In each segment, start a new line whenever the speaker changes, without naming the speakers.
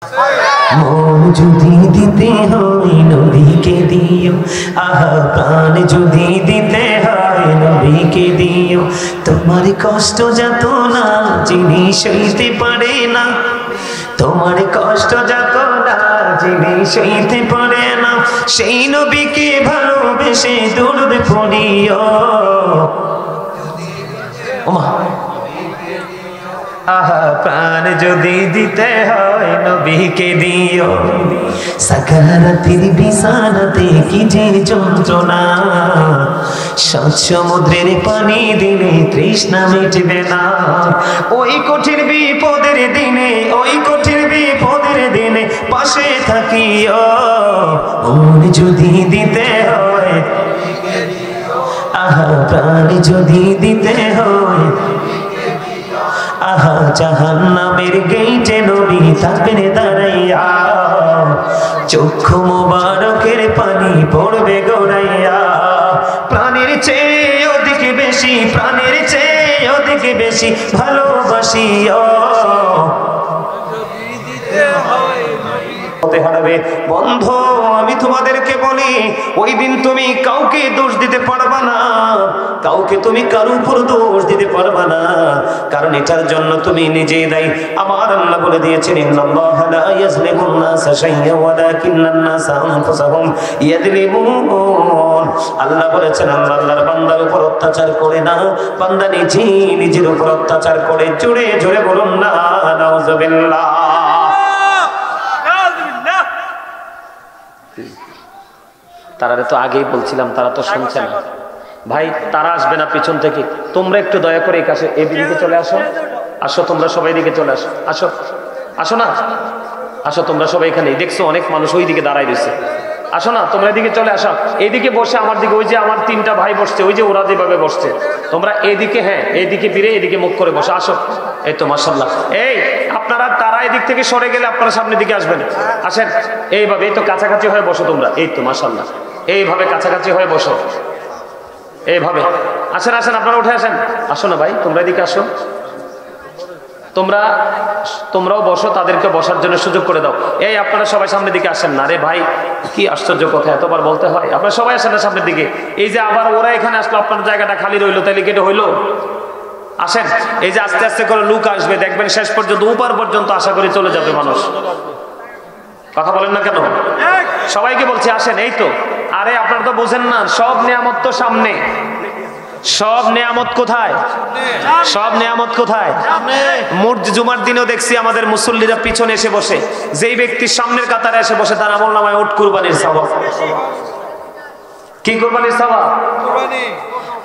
মন যদি দিতে হয় নবীকে দিও, আহা প্রাণ যদি দিতে হয় নবীকে দিও। তোমার কষ্ট যত না যিনি সইতে পারে না, তোমার কষ্ট যত না যিনি সইতে পারে না, সেই নবীকে ভালোবেসে দরুদ পড়িও। ওমা আহা প্রাণ যদি দিতে হয় নবীকে দিও। সাকারাতের বিছানাতে কি যে যন্ত্রণা, সাত সমুদ্রের পানি দিলে তৃষ্ণা মিটবে না। ওই কঠিন বিপদের দিনে, ওই কঠিন বিপদের দিনে পাশে থাকিও। মন যদি দিতে হয়, আহা প্রাণ যদি দিতে হয়, আহা জাহান্নামের গেইটে নবী থাকবেন দাঁড়াইয়া, চক্ষু মোবারকের পানি পড়বে গড়াইয়া। প্রাণের চেয়ে অধিক বেশি, প্রাণের চেয়ে অধিক বেশি ভালোবাসিও। বন্ধু আমি তোমাদেরকে বলি, ওই দিন তুমি কাউকে দোষ দিতে পারবা না, কাউকে তুমি কারো উপর দোষ দিতে পারবা না, কারণ এটার জন্য তুমি নিজেই দায়ী। আমার আল্লাহ বলে দিয়েছেন ইন্নাল্লাহা লা ইয়াজলিমুন নাসা শাইয়্যান ওয়ালাকিন্নান নাসা আনফুসাহুম ইয়াজলিমুন। আল্লাহ বলেছেন আল্লাহর বান্দার উপর অত্যাচার করে না, বান্দা নিজেই নিজের উপর অত্যাচার করে। জোরে জোরে বলুন না নাউযুবিল্লাহ। তারা তো আগেই বলছিলাম, তারা তো শুনছে না ভাই, তারা আসবে না পিছন থেকে। তোমরা একটু দয়া করে এই কাছে এদিকে চলে আসো, আসো তোমরা সবাই দিকে চলে আসো, আসো আসো না, আসো তোমরা সবাই এখানে। দেখছো অনেক মানুষ ওই দিকে দাঁড়াই রয়েছে, আসো না তোমরা এদিকে চলে আসো। এইদিকে বসে আমার দিকে, ওই যে আমার তিনটা ভাই বসছে, ওই যে ওরা যেভাবে বসছে, তোমরা এইদিকে, হ্যাঁ এইদিকে ফিরে এদিকে মুখ করে বসো, আসো। এই তো মাশাআল্লাহ। এই আপনারা তারা এদিক থেকে সরে গেলে আপনারা সামনের দিকে আসবেন, আসেন এইভাবে। এই তো কাছাকাছি হয়ে বসো তোমরা, এই তো মাশাআল্লাহ, এইভাবে কাছাকাছি হয়ে বসো, এইভাবে আসেন আসেন, আপনারা উঠে আসেন। আসো না ভাই, তোমরা এদিকে আসো, তোমরাও বসো, তাদেরকে বসার জন্য সুযোগ করে দাও। এই আপনারা সবাই সামনের দিকে আসেন না। আরে ভাই কি আশ্চর্য কথা, এতবার বলতে হয়? আপনারা সবাই আসেন না সামনের দিকে। এই যে আবার ওরা এখানে আসলো, আপনার জায়গাটা খালি রইলো, তাইলে কেটে হইলো? আসেন, এই যে আস্তে আস্তে করে লোক আসবে, দেখবেন শেষ পর্যন্ত উপর পর্যন্ত আশা করি চলে যাবে মানুষ। কথা বলেন না কেন? সবাইকে বলছি আসেন। এই তো, আরে আপনারা তো বোঝেন না, সব নিয়ামত তো সামনে। সব নিয়ামত কোথায়? সব নিয়ামত কোথায়? জুমার দিনেও দেখছি আমাদের মুসল্লিরা পিছনে এসে বসে, যেই ব্যক্তি সামনের কাতারে এসে বসে তার আমলনামায় উট কুরবানির সওয়াব। কি কুরবানির সওয়াব?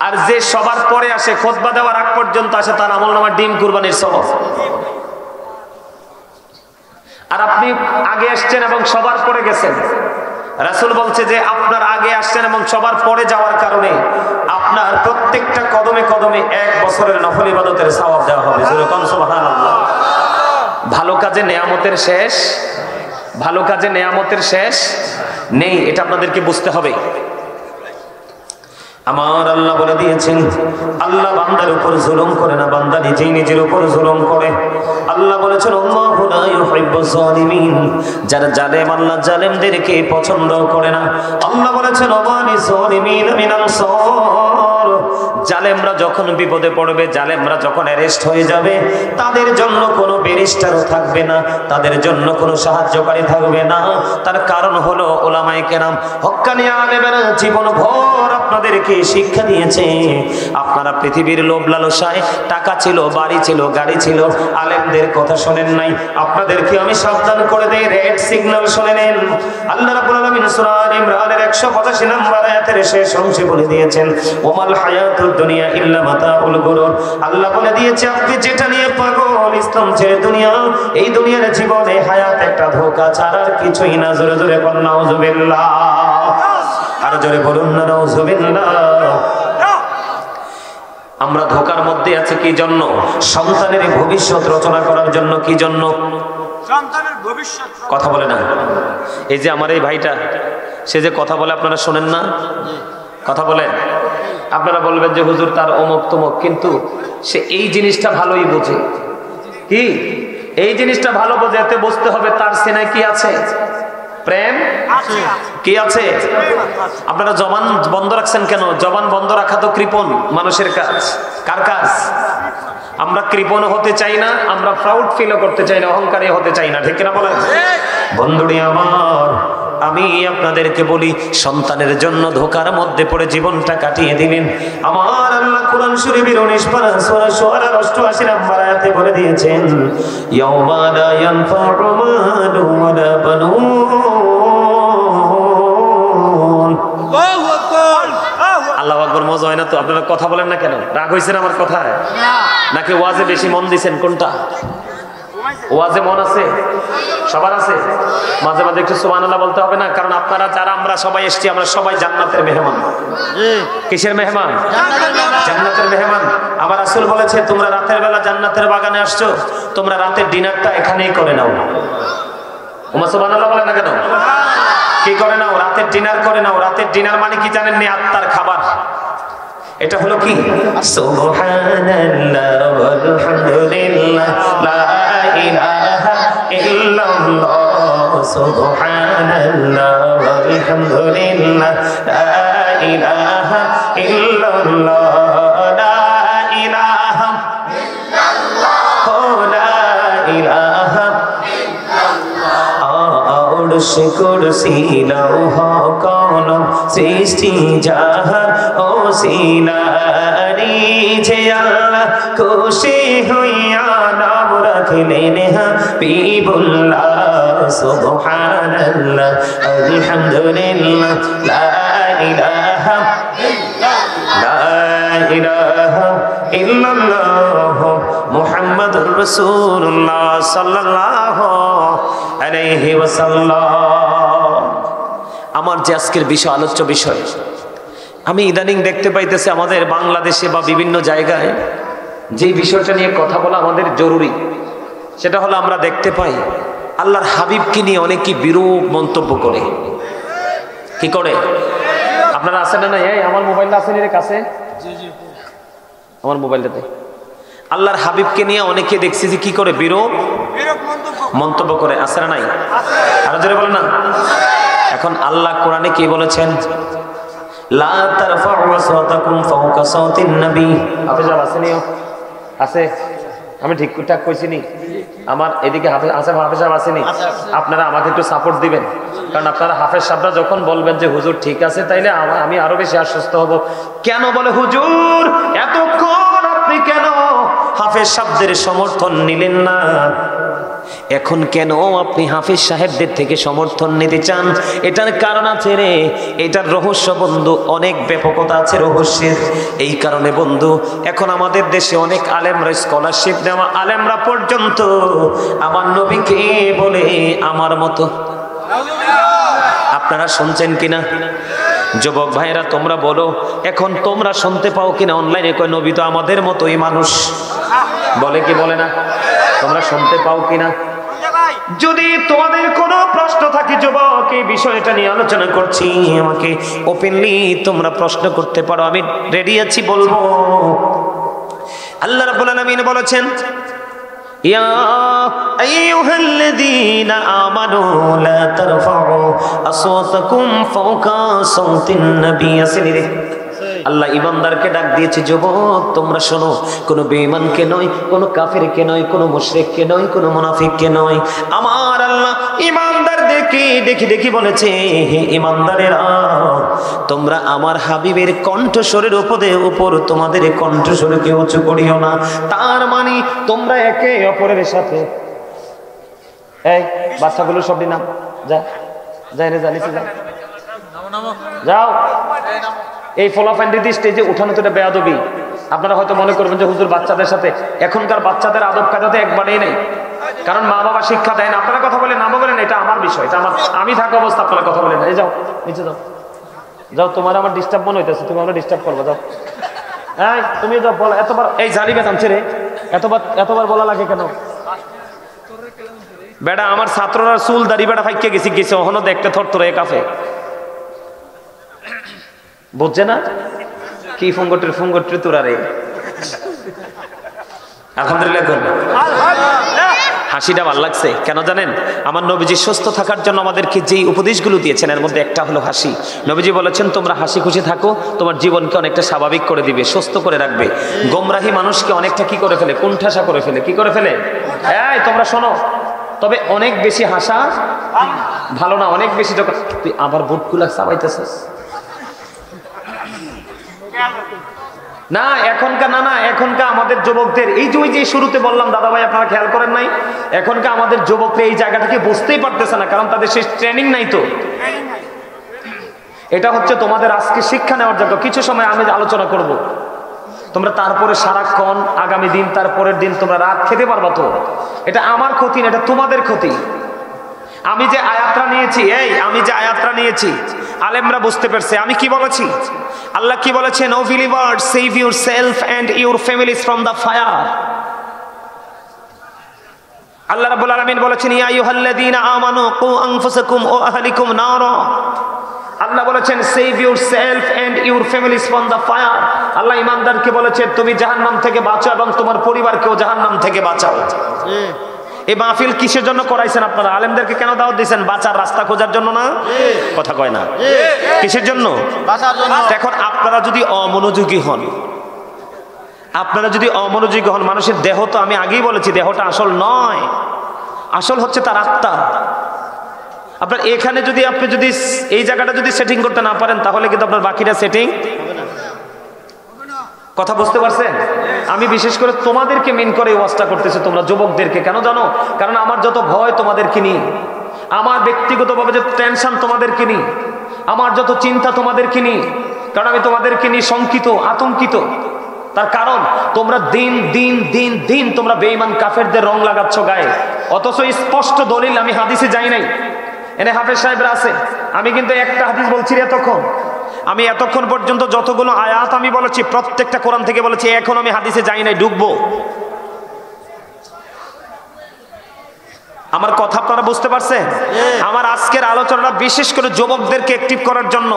আর যে সবার পরে আসে, খুতবা দেওয়ার আগ পর্যন্ত আসে, তার আমলনামায় ডিম কুরবানির সওয়াব। আর আপনি আগে আসছেন এবং সবার পরে গেছেন। রাসূল বলছে যে আপনার আগে আসছেন এবং সবার পরে যাওয়ার কারণে আপনার প্রত্যেকটা কদমে কদমে 1 বছরের নফল ইবাদতের সওয়াব দেওয়া হবে। সুবহানাল্লাহ। ভালো কাজে নেয়ামতের শেষ, ভালো কাজে নেয়ামতের শেষ নেই, এটা আপনাদেরকে বুঝতে হবে। আমার আল্লাহ বলে দিয়েছেন, আল্লাহ বান্দার উপর জুলুম করে না, বান্দা নিজেই নিজের উপর জুলুম করে। আল্লাহ বলেছেন আল্লাহু লা ইউহিব্বুজ জালিমিন, যারা জালেম আল্লাহ জালেমদেরকে পছন্দ করে না। আল্লাহ বলেছেন ওয়ালি জালিমিন মিন আনসার, জালেমরা যখন বিপদে পড়বে, জালেমরা যখন অ্যারেস্ট হয়ে যাবে, তাদের জন্য কোনো ব্যারিস্টারও থাকবে না, তাদের জন্য কোনো সাহায্যকারী থাকবে না। তার কারণ হলো উলামায়ে কেরাম, হক্কানি আলেমেরা জীবন ভর আপনাদেরকে শিক্ষা দিয়েছে। আপনারা পৃথিবীর লোভ লালসায়, টাকা ছিল, বাড়ি ছিল, গাড়ি ছিল, আলেমদের কথা শোনেন নাই। আপনাদেরকে আমি সাবধান করে দেই, রেড সিগন্যাল শুনে নেন। আল্লাহ রাব্বুল আলামিন সূরা আলে ইমরানের 185 নম্বর আয়াতের শেষ অংশে বলে দিয়েছেন ওমাল হায়াতুদ দুনিয়া ইল্লা মাতাউল গুরুর। আল্লাহ বলে দিয়েছে আপনি যেটা নিয়ে পাগল, ইসলাম ছেড়ে দুনিয়া, এই দুনিয়ার জীবনে হায়াত একটা ধোঁকা ছাড়া আর কিছুই না। জোরে জোরে বলুন নাউযুবিল্লাহ, আর জোরে বলুন না নাউযুবিল্লাহ। আমরা ধোঁকার মধ্যে আছে কি জন্য? সন্তানের ভবিষ্যৎ রচনা করার জন্য। কি জন্য? সন্তানের ভবিষ্যৎ। কথা বলে না। এই যে আমার এই ভাইটা, সে যে কথা বলে আপনারা শোনেন না, কথা বলে, আপনারা বলবেন যে হুজুর তার অমুক তমুক, কিন্তু সে এই জিনিসটা ভালোই বোঝে। কি এই জিনিসটা ভালো বোঝাতে বুঝতে হবে তার সিনায় কি আছে, প্রেম কি আছে। আপনারা জবান বন্ধ রাখছেন কেন? জবান বন্ধ রাখা তো কৃপণ মানুষের কাজ। কার কাজ? আমরা কৃপণ হতে চাই না, আমরা প্রাউড ফিলও করতে চাই না, অহংকারী হতে চাই না, ঠিক কিনা বলেন? বন্ধুরে আমার, আমি আপনাদেরকে বলি, সন্তানের জন্য ধোকার মধ্যে পড়ে জীবনটা কাটিয়ে দিলেন। আমার আল্লাহ কোরআন শরীফের 19 পারা সূরা শুআরা 88 নম্বর আয়াতে বলে দিয়েছেন, ইয়াউমা লা ইয়ানফাউ মালুন ওয়ালা বানুন। আল্লাহু আকবার, আল্লাহু আকবার। মজা হয় না তো? আপনারা কথা বলেন না কেন? রাগ হইছেন আমার কথায় নাকি ওয়াজে বেশি মন দিছেন? কোনটা? ওয়াজে মন আছে? সবার আছে? মাঝে মাঝে একটু সুবহানাল্লাহ বলতে হবে না? কারণ আপনারা যারা আমরা সবাই এসেছি, আমরা সবাই জান্নাতের মেহমান। কিসের মেহমান? জান্নাতের মেহমান। আমার রাসূল বলেছে, তোমরা রাতের বেলা জান্নাতের বাগানে আসছো, তোমরা রাতের ডিনারটা এখানেই করে নাও। ওমা সুবহানাল্লাহ বলে না কেন? কি করে নাও? রাতের ডিনার করে নাও। রাতের ডিনার মানে কি জানেন? নি আত্মার খাবার। এটা হলো কি? সুবহানাল্লাহ ওয়ালহামদুলিল্লাহ লা ইলাহা ইল্লাল্লাহ, সুবহানাল্লাহ ওয়ালহামদুলিল্লাহ লা ইলাহা ইল্লাল্লাহ, লা ইলাহা ইল্লাল্লাহ, লা ইলাহা আরশ কুরসি লৌহ কলম সৃষ্টি জাহান ও সিনারি, যে আল্লাহ খুশি হইয়া নাম রাখলেন হাবিবুল্লাহ। সুবহানাল্লাহ আলহামদুলিল্লাহ লা ইলাহা ইল্লাল্লাহ মুহাম্মাদুর রাসূলুল্লাহ সাল্লাল্লাহু আলাইহি ওয়াসাল্লাম। আমার যে আজকের বিষয়, আলোচ্য বিষয়, আমি ইদানিং দেখতে পাইতেছি আমাদের বাংলাদেশে বা বিভিন্ন জায়গায় যে বিষয়টা নিয়ে কথা বলা আমাদের জরুরি, সেটা হলো আমরা দেখতে পাই আল্লাহর হাবিবকে নিয়ে অনেকে বিরূপ মন্তব্য করে। কি করে? আপনারা আছেন না? এই আমার মোবাইলটা আছে এর কাছে, আমার মোবাইলটাতে আল্লাহর হাবিবকে নিয়ে অনেকে দেখছি যে কি করে বিরূপ মন্তব্য করে। আছে না নাই? আরো জোরে বলেন না। এখন আল্লাহ কোরআনে কি বলেছেন? লা তারফাউ আসওয়াতাকুম ফাওকা সাওতিন নবী। হাফেজ আসেনি? আছে? আমি ঠিকঠাক কইছি নি? আমার এদিকে হাফেজ আছে, হাফেজ সাহেব আসেনি? আপনারা আমাকে একটু সাপোর্ট দিবেন, কারণ আপনারা হাফেজ সাহেবরা যখন বলবেন যে হুজুর ঠিক আছে, তাইলে আমি আরো বেশি আশ্বস্ত হব। কেন বলে হুজুর এতক্ষণ আপনি কেন হাফেজ সাহেবদের সমর্থন নিলেন না? এখন কেন আপনি হাফেজ সাহেবদের থেকে সমর্থন নিতে চান? এটার কারণ আছে রে, এটার রহস্য বন্ধু, অনেক ব্যাপকতা আছে রহস্যের। এই কারণে বন্ধু, এখন আমাদের দেশে অনেক আলেমরা, স্কলারশিপ দেওয়া আলেমরা পর্যন্ত আমার নবীকে বলে আমার মতো। আপনারা শুনছেন কিনা? যুবক ভাইরা তোমরা বলো, এখন তোমরা শুনতে পাও কিনা অনলাইনে? কয় নবী তো আমাদের মতোই মানুষ, বলে কি বলে না? তোমরা শুনতে পাও কিনা? যদি তোমাদের কোনো প্রশ্ন থাকে যুবক, এই বিষয়টা নিয়ে আলোচনা করছি, আমাকে ওপেনলি তোমরা প্রশ্ন করতে পারো, আমি রেডি আছি বলবো। আল্লাহ রাব্বুল আলামিন বলেছেন, ইয়া আইয়ুহাল্লাযীনা আমানু লা তারফাউ আসওয়াতাকুম ফাওকা সাওতিন নবী। আসেনি? আল্লাহ ইমানদারকে ডাক দিয়েছে, যুবক তোমরা শোনো, কোনো বেঈমানকে নয়, কোনো কাফেরকে নয়, কোনো মুশরিককে নয়, কোনো মুনাফিককে নয়। আমার আল্লাহ ইমানদারদেরকে দেখি বলেছে, হে ইমানদারেরা, তোমরা আমার হাবিবের কণ্ঠস্বরের উপর তোমাদের কণ্ঠস্বরকে উঁচু করিও না। তার মানে তোমরা একে অপরের সাথে, এই বাচ্চাগুলো সব নাম যাই রে, জানিস যাও, এই ফলাফান্ডিতে স্টেজে উঠানো তো এটা বেয়াদবি। আপনারা হয়তো মনে করবেন যে হুজুর বাচ্চাদের সাথে, এখনকার বাচ্চাদের আদব কায়দাতে একবারেই নেই, কারণ মা বাবা শিক্ষা দেয় না। আপনারা কথা বলেন, না বলেন, এটা আমার বিষয়, এটা আমার, আমি থাকা অবস্থা আপনারা কথা বলেন। এই যাও নিচে যাও, যাও, তোমার আমার ডিস্টার্ব মনে হইতেছে, তুমি আমরা ডিস্টার্ব করবো, যাও। হ্যাঁ তুমি যাও, বলো এতবার, এই জালি বেতন ছেড়ে এতবার বলা লাগে কেন? বেটা আমার ছাত্ররা চুল দাড়ি বেটা ফাইকে গেছে ওখানে দেখতে থরথরে কাফে, বুঝছে না কি ফুঙ্গটির তোরা রে। আলহামদুলিল্লাহ, হাসিটা ভালো লাগছে কেন জানেন? আমার নবীজি সুস্থ থাকার জন্য আমাদেরকে যেই উপদেশগুলো দিয়েছেন এর মধ্যে একটা হলো হাসি। নবীজি বলেছেন তোমরা হাসি খুশি থাকো, তোমার জীবনকে অনেকটা স্বাভাবিক করে দিবে, সুস্থ করে রাখবে। গোমরাহি মানুষকে অনেকটা কি করে ফেলে? কুণ্ঠাসা করে ফেলে। কি করে ফেলে? এই তোমরা শোনো, তবে অনেক বেশি হাসা ভালো না। অনেক বেশি যখন তুই আবার বুটগুলা চাবাইতেছিস না, এখনকার আমাদের যুবকদের এই যে শুরুতে বললাম দাদা ভাই আপনারা খেয়াল করেন নাই, এখনকার আমাদের যুবকরা এই জায়গাটাকে বুঝতেই পারতেছে না, কারণ তাদের সেই ট্রেনিং নাই। তো এটা হচ্ছে তোমাদের আজকে শিক্ষা নেওয়ার জায়গা। কিছু সময় আমি আলোচনা করব, তোমরা তারপরে সারাক্ষণ আগামী দিন তারপরের দিন তোমরা রাত খেতে পারবা। তো এটা আমার ক্ষতি না, এটা তোমাদের ক্ষতি। আমি যে আয়াতটা নিয়েছি আলেমরা বুঝতে পারছে আমি কি বলেছি। আল্লাহ কি বলেছেন? O believers, save yourself and your families from the fire. Allah রাব্বুল আলামিন বলেছেন ইয়া আইয়ুহাল্লাযীনা আমানু কু আনফুসাকুম ওয়া আহলিকুম নারা। আল্লাহ বলেছেন save yourself and your families from the fire. Allah ঈমানদারকে বলেছে তুমি জাহান্নাম থেকে বাঁচাও এবং তোমার পরিবারকেও জাহান্নাম থেকে বাঁচাও। এই মাহফিল কিসের জন্য করাইছেন আপনারা? আলেমদেরকে কেন দাওয়াত দিয়েছেন? বাঁচার রাস্তা খোঁজার জন্য না? কথা কয় না। কিসের জন্য? বাঁচার জন্য। এখন আপনারা যদি অমনোযোগী হন, মানুষের দেহ তো আমি আগেই বলেছি দেহটা আসল নয়, আসল হচ্ছে তার আত্মা। আপনার এখানে যদি আপনি এই জায়গাটা যদি সেটিং করতে না পারেন তাহলে কিন্তু আপনার বাকিটা সেটিং কথা বুঝতে পারছেন? আমি বিশেষ করে তোমাদেরকে মেন করে ওয়াজটা করতেছি, তোমরা যুবকদেরকে। কেন জানো? কারণ আমার যত ভয় তোমাদেরকে নিয়ে, আমার ব্যক্তিগতভাবে যত টেনশন তোমাদেরকে নিয়ে, আমার যত চিন্তা তোমাদেরকে নিয়ে, কারণ আমি তোমাদেরকে নিয়ে শঙ্কিত, আতঙ্কিত। তার কারণ তোমরা দিন দিন দিন দিন তোমরা বেঈমান কাফেরদের রং লাগাচ্ছ গায়ে, অথচ স্পষ্ট দলিল আমি হাদিসে যাই নাই। এনে হাফেজ সাহেবরা আছে, আমি কিন্তু একটা হাদিস বলছি আমি এতক্ষণ পর্যন্ত যতগুলো আয়াত আমি বলেছি প্রত্যেকটা কোরআন থেকে বলেছি, এখন আমি হাদিসে যাই নাই, ঢুকবো। আমার কথা আপনারা বুঝতে পারছেন? আমার আজকের আলোচনাটা বিশেষ করে যুবকদেরকে অ্যাক্টিভ করার জন্য,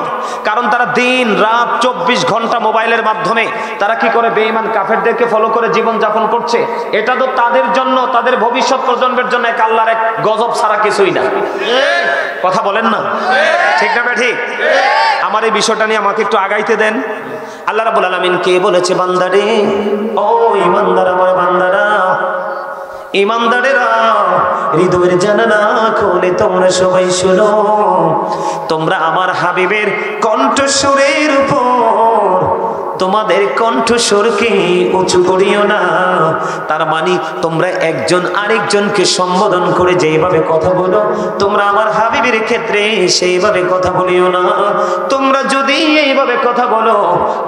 কারণ তারা দিন রাত 24 ঘন্টা মোবাইলের মাধ্যমে তারা কি করে বেঈমান কাফেরদেরকে ফলো করে জীবন যাপন করছে। এটা তো তাদের জন্য, তাদের ভবিষ্যৎ প্রজন্মের জন্য এক আল্লাহর এক গজব ছাড়া কিছুই না। কথা বলেন না? ঠিক না ঠিক? আমার এই বিষয়টা নিয়ে আমাকে একটু আগাইতে দেন। আল্লাহ রাব্বুল আলামিন কে বলেছে? বান্দারে, ও ঈমানদার, আমার বান্দারা, ঈমানদারেরা, হৃদয়ের জানালা খুলে তোমরা সবাই শোনো। তোমরা আমার হাবিবের কণ্ঠস্বরের উপর তোমাদের কণ্ঠস্বরকে উঁচু করিও না। তার মানে তোমরা একজন আরেকজনকে সম্বোধন করে যেভাবে কথা বলো, তোমরা আমার হাবিবের ক্ষেত্রে সেইভাবে কথা বলিও না। তোমরা যদি এইভাবে কথা বলো,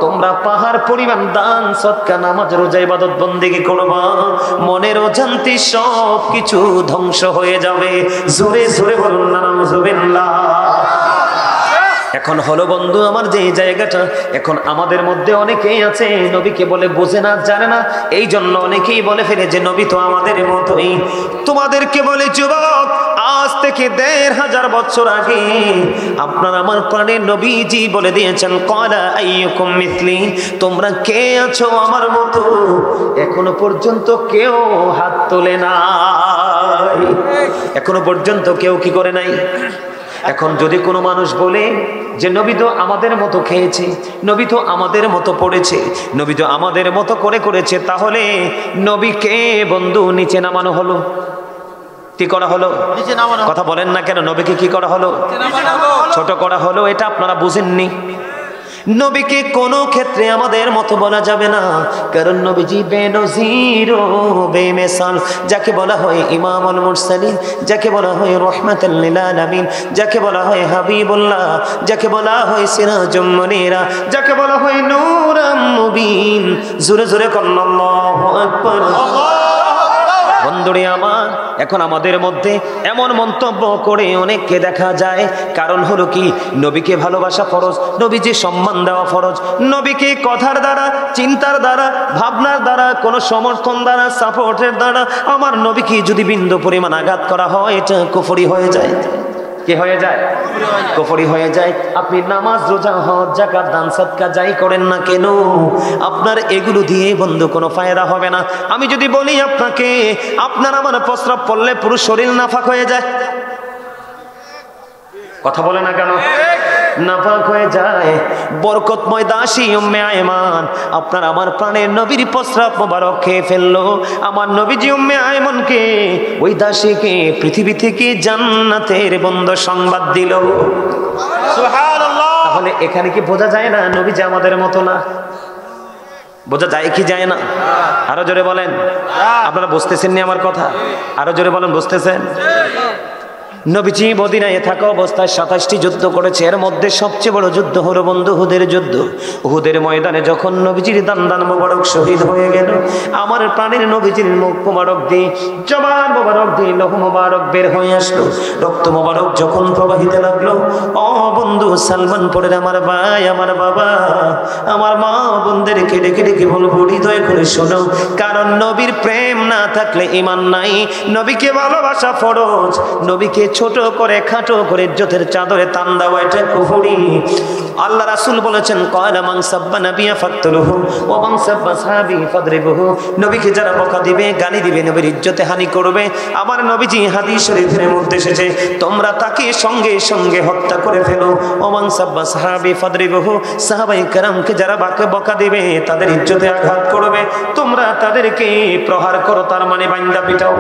তোমরা পাহাড় পরিমাণ দান সদকা নামাজ রোজা ইবাদত বন্দেগী করবা, মনের অজান্তে সব কিছু ধ্বংস হয়ে যাবে। জোরে জোরে বলুন না নাউজুবিল্লাহ। এখন হলো বন্ধু আমার যে জায়গাটা, এখন আমাদের মধ্যে অনেকেই আছে নবীকে বলে বোঝে না, জানে না, এই জন্য অনেকেই বলে ফেলে যে নবী তো আমাদের মতোই। তোমাদেরকে বলে যুবক, আজ থেকে 1500 বছর আগে আপনার আমার প্রাণের নবীজি বলে দিয়েছেন ক্বালা আইয়ুকুম মিথলি, তোমরা কে আছো আমার মতো? এখনো পর্যন্ত কেউ হাত তোলে নাই, এখনো পর্যন্ত কেউ কি করে নাই। এখন যদি কোনো মানুষ বলে যে নবী তো আমাদের মতো খেয়েছে, নবী তো আমাদের মতো পড়েছে, নবী তো আমাদের মতো করেছে, তাহলে নবীকে বন্ধু নিচে নামানো হলো। কি করা হলো? কথা বলেন না কেন? নবীকে কি করা হলো? ছোট করা হলো। এটা আপনারা বুঝেননি। নবীকে কোনো ক্ষেত্রে আমাদের মতো বলা যাবে না, কারণ নবীজি বেনজির ও বেমিসাল, যাকে বলা হয় ইমামুল মুরসালিন, যাকে বলা হয় রাহমাতাল লিল আলামিন, যাকে বলা হয় হাবিবুল্লাহ, যাকে বলা হয় সিরাজুম মুনীরা, যাকে বলা হয় নূরুম মুবিন। জোরে জোরে বলুন আল্লাহু আকবার। বন্ধুরে আমার, এখন আমাদের মধ্যে এমন মন্তব্য করে অনেককে দেখা যায়, কারণ হলো কি, নবীকে ভালোবাসা ফরজ, নবীজি সম্মান দেওয়া ফরজ, নবীকে কথার দ্বারা, চিন্তার দ্বারা, ভাবনার দ্বারা, কোনো সমর্থন দ্বারা, সাপোর্টের দ্বারা আমার নবীকে যদি বিন্দু পরিমাণ আঘাত করা হয়, এটা কুফরি হয়ে যায়। কি হয়ে যায়? কুফরি হয়ে যায়। আপনি নামাজ, রোজা, হজ, যাকাত, দান, সাদকা যাই করেন না কেন, আপনার এগুলো দিয়ে বন্ধু কোনো ফায়দা হবে না। আমি যদি বলি আপনাকে, আপনার আমার প্রস্রাব পড়লে পুরো শরীর নাফাক হয়ে যায়, কথা বলে না কেন? নাফাক হয়ে যায়। বরকতময় দাসী উম্মে আয়মান আপনার আমার প্রাণের নবীর প্রস্রাব মোবারক খেয়ে ফেললো। আমার নবীজি উম্মে আয়মনকে, ওই দাসীকে পৃথিবী থেকে জান্নাতের বন্ধ সংবাদ দিল। সুবহানাল্লাহ। তাহলে এখানে কি বোঝা যায় না নবীজি আমাদের মতো না? বোঝা যায় কি যায় না? আরো জোরে বলেন। আপনারা বুঝতেছেন নি আমার কথা? আরো জোরে বলেন, বুঝতেছেন? নবীজি মদিনায় থাকা অবস্থায় 27টি যুদ্ধ করেছে। এর মধ্যে সবচেয়ে বড় যুদ্ধ হলো বন্ধু উহুদের যুদ্ধ। উহুদের ময়দানে যখন নবীজির দান মোবারক শহীদ হয়ে গেল, আমার প্রাণের নবীজির মুখ মোবারক দিয়ে, জবান মোবারক দিয়ে লৌহ মোবারক বের হয়ে আসলো। রক্ত মোবারক যখন প্রবাহিত লাগলো, ও বন্ধু সালমান পরের আমার ভাই, আমার বাবা, আমার মা বোনদেরকে ডেকে ডেকে বলবো, হৃদয় করে শোনো, কারণ নবীর প্রেম না থাকলে ঈমান নাই। নবীকে ভালোবাসা ফরজ। নবীকে ছোট করে খাটো করে ইজ্জতের চাদরে টান দেওয়া এটা কুফরি। আল্লাহ রাসূল বলেছেন, ক্বালা মান সাব্বা নাবিয়া ফাকতুলহু ওয়া মান সাব্বা সাহাবী ফাদরিবহু। নবীকে যারা বকা দিবে, গালি দিবে, নবীর ইজ্জতে হানি করবে, আমার নবীজি হাদিস শরীফের মধ্যে এসেছে, তোমরা তাকে সঙ্গে সঙ্গে হত্যা করে ফেলো। ওয়া মান সাব্বা সাহাবী ফাদরিবহু। সাহাবায়ে কেরামকে যারা বকা দিবে, তাদের ইজ্জতে আঘাত করবে, তোমরা তাদেরকে প্রহার করো, তার মানে বাইন্দা পিটাও।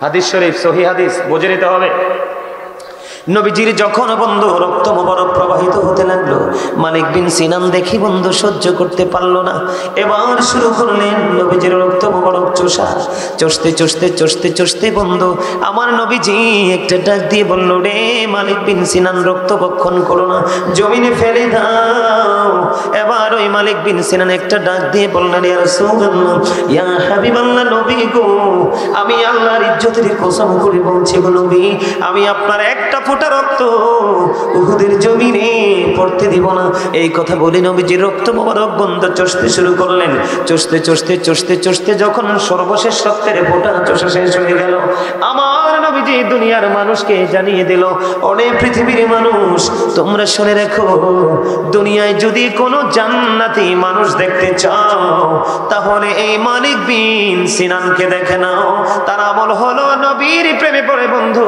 হাদিস শরীফ, সহি হাদিস, বুঝে নিতে হবে। নবীজির যখন বন্ধু রক্ত মোবারক প্রবাহিত হতে লাগলো, মালিক বিন সিনান দেখি বন্ধু সহ্য করতে পারলো না। এবার শুরু করলেন নবীজির রক্ত মোবারক চোষা। চষতে চষতে চষতে চষতে বন্ধু আমার নবীজি একটা ডাক দিয়ে বলল, রে মালিক বিন সিনান, রক্ত বক্ষণ করো না, জমিনে ফেলে দাও। এবার ওই মালিক বিন সিনান একটা ডাক দিয়ে বললেন, ইয়া রাসূলুল্লাহ, ইয়া হাবিবাল্লাহ, নবী গো, আমি আল্লাহর ইজ্জতের কসম করে বলছি গো নবী, আমি আপনার একটা ফোঁটা রক্ত উহুদের জমিনে পড়তে দিব না। এই কথা বলে নবীজির রক্ত মোবারক বন্ধ চষতে শুরু করলেন। চষতে চষতে চষতে চষতে যখন সর্বশেষ রক্তের ফোঁটা চষা শেষ হয়ে গেল, আমার নবীজি দুনিয়ার মানুষকে জানিয়ে দিল, অনেক পৃথিবীর মানুষ, তোমরা শুনে রাখো, দুনিয়ায় যদি কোনো জান্নাতি মানুষ দেখতে চাও, তাহলে এই মালিক বিন সিনানকে দেখে নাও। তার আমল হলো নবীর প্রেমে পড়ে বন্ধু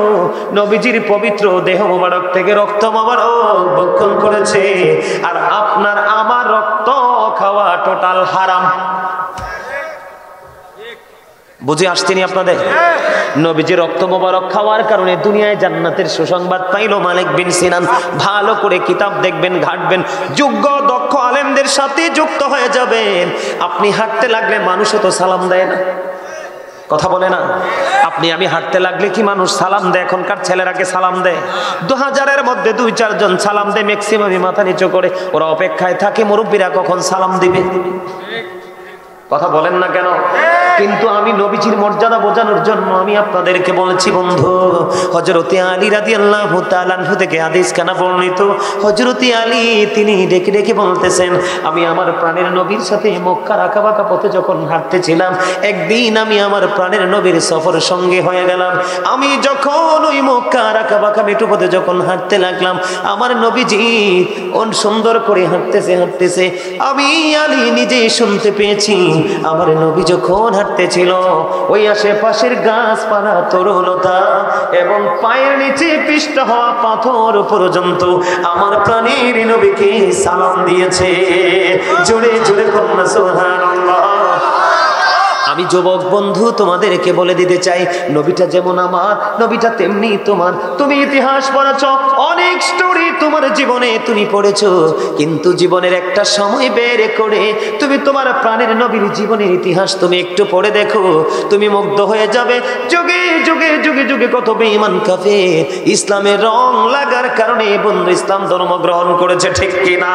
নবীজির পবিত্র দেহ মোবারক থেকে রক্ত মোবারক ভক্ষণ করেছে। আর আপনার আমার রক্ত খাওয়া টোটাল হারাম। বুঝে আসছেনি আপনাদের? নবীজি রক্ত মোবারক খাওয়ার কারণে দুনিয়ায় জান্নাতের সুসংবাদ পাইল মালিক বিন সিনান। ভালো করে কিতাব দেখবেন, ঘাটবেন, যোগ্য দক্ষ আলেমদের সাথে যুক্ত হয়ে যাবেন। আপনি হাঁটতে লাগলে মানুষও তো সালাম দেয় না, কথা বলে না? আপনি আমি হাঁটতে লাগলে কি মানুষ সালাম দেয়? এখনকার ছেলেরাকে সালাম দেয়? 2000-এর মধ্যে 2-4 জন সালাম দেয়, ম্যাক্সিমামই মাথা নিচু করে। ওরা অপেক্ষায় থাকে মুরব্বীরা কখন সালাম দিবে। কথা বলেন না কেন? কিন্তু আমি নবীজির মর্যাদা বোঝানোর জন্য আমি আপনাদেরকে বলেছি বন্ধু, হযরতে আলী রাদিয়াল্লাহু তাআলা আনহু থেকে হাদিস কানা বর্ণিত। হযরতে আলী তিনি ডেকে ডেকে বলতেছেন, আমি আমার প্রাণের নবীর সাথে মক্কার আঁকাবাঁকা পথে যখন হাঁটতেছিলাম, একদিন আমি আমার প্রাণের নবীর সফর সঙ্গে হয়ে গেলাম। আমি যখন ওই মক্কার আঁকাবাঁকা মেটু পথে যখন হাঁটতে লাগলাম, আমার নবীজি সুন্দর করে হাঁটতেছে হাঁটতেছে, আমি আলী নিজেই শুনতে পেয়েছি আমার নবী যখন হাঁটতেছিল, ওই আশেপাশের গাছপালা তরুলতা এবং পায়ের নিচে পিষ্ট হওয়া পাথর পর্যন্ত আমার প্রাণের নবীকে সালাম দিয়েছে। জোরে জোরে কন্যা সুবহানাল্লাহ। আমি যুবক বন্ধু তোমাদেরকে বলে দিতে চাই, নবীটা যেমন আমার, নবীটা তেমনি তোমার। তুমি ইতিহাস পড়েছ, অনেক স্টোরি তোমার জীবনে তুমি পড়েছো, কিন্তু জীবনের একটা সময় বের করে তুমি তোমার প্রাণের নবীর জীবনের ইতিহাস তুমি একটু পড়ে দেখো, তুমি মুগ্ধ হয়ে যাবে। যুগে যুগে যুগে যুগে কত বেঈমান কাফের ইসলামের রং লাগার কারণে বন্ধু ইসলাম ধর্ম গ্রহণ করেছে, ঠিক কিনা?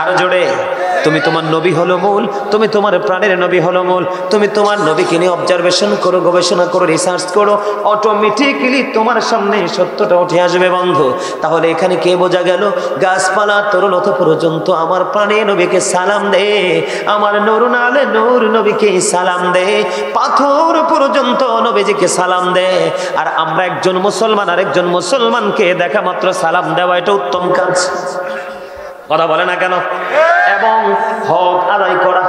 আরো জোরে, তুমি তোমার নবী হলো মূল, তুমি তোমার প্রাণের নবী হলো মূল। তুমি তোমার নবীকে নিয়ে অবজারভেশন করো, গবেষণা করো, রিসার্চ করো, অটোমেটিক্যালি তোমার সামনে সত্যটা উঠে আসবে বন্ধু। তাহলে এখানে কে বোঝা গেল? গাছপালা তরুলতা পর্যন্ত আমার প্রাণের নবীকে সালাম দে, আমার নুরুন আলে নূর নবীকে সালাম দে, পাথর পর্যন্ত নবীজিকে সালাম দে। আর আমরা একজন মুসলমান আর একজন মুসলমানকে দেখা মাত্র সালাম দেওয়া এটা উত্তম কাজ, কথা বলে না কেন? এবং হক আদায় করা।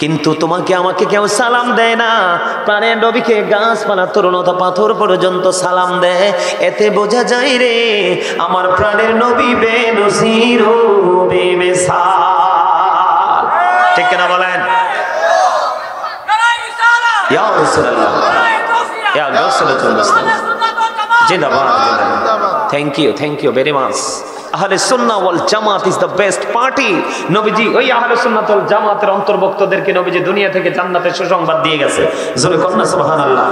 কিন্তু তোমাকে আমাকে কেউ সালাম দেয় না, প্রাণের নবীকে গাছপালা তরুণতা পাথর পর্যন্ত সালাম দেয়। এতে বোঝা যায় রে আমার প্রাণের নবী বেনজির ও বেমিসাল। ঠিক কিনা বলেন? ইয়া রাসূলুল্লাহ, ইয়া রাসূলুল্লাহ, জিন্দাবাদ, থ্যাংক ইউ ভেরি মাচ। আহলে সুন্নাহ ওয়াল জামাত ইজ দ্য বেস্ট পার্টি। নবীজি ওই আহলে সুন্নাত ওয়াল জামাতের অন্তর্ভুক্তদেরকে নবীজি দুনিয়া থেকে জান্নাতের সুসংবাদ দিয়ে গেছে। জোরে কন্যা সুবহানাল্লাহ।